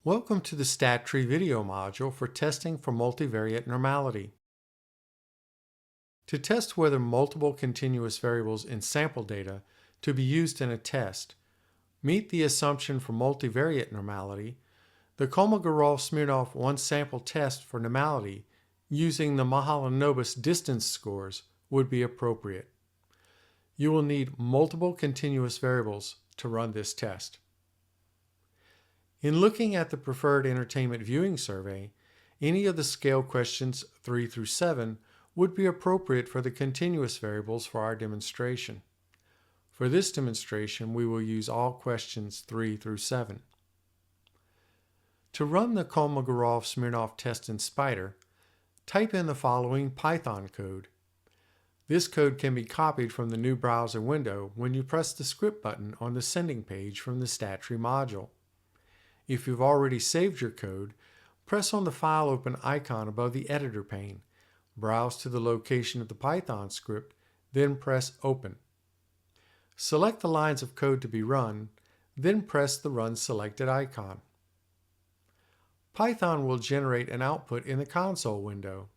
Welcome to the Stat Tree video module for testing for multivariate normality. To test whether multiple continuous variables in sample data to be used in a test meet the assumption for multivariate normality, the Kolmogorov-Smirnov One-sample Test for normality using the Mahalanobis distance scores would be appropriate. You will need multiple continuous variables to run this test. In looking at the preferred entertainment viewing survey, any of the scale questions 3 through 7 would be appropriate for the continuous variables for our demonstration. For this demonstration, we will use all questions 3 through 7. To run the Kolmogorov-Smirnov test in Spider, type in the following Python code. This code can be copied from the new browser window when you press the script button on the sending page from the StatTree module. If you've already saved your code, press on the File Open icon above the Editor pane, browse to the location of the Python script, then press Open. Select the lines of code to be run, then press the Run Selected icon. Python will generate an output in the console window.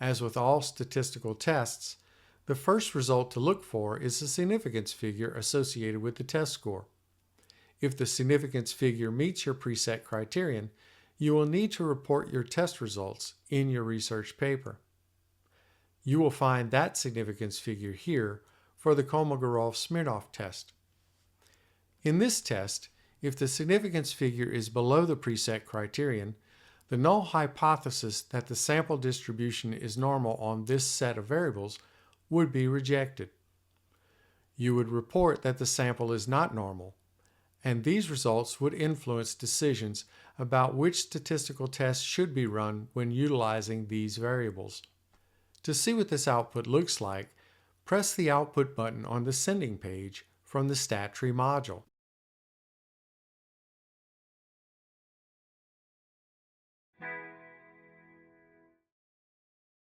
As with all statistical tests, the first result to look for is the significance figure associated with the test score. If the significance figure meets your preset criterion, you will need to report your test results in your research paper. You will find that significance figure here for the Kolmogorov-Smirnov test. In this test, if the significance figure is below the preset criterion, the null hypothesis that the sample distribution is normal on this set of variables would be rejected. You would report that the sample is not normal, and these results would influence decisions about which statistical tests should be run when utilizing these variables. To see what this output looks like, press the Output button on the sending page from the StatTree module.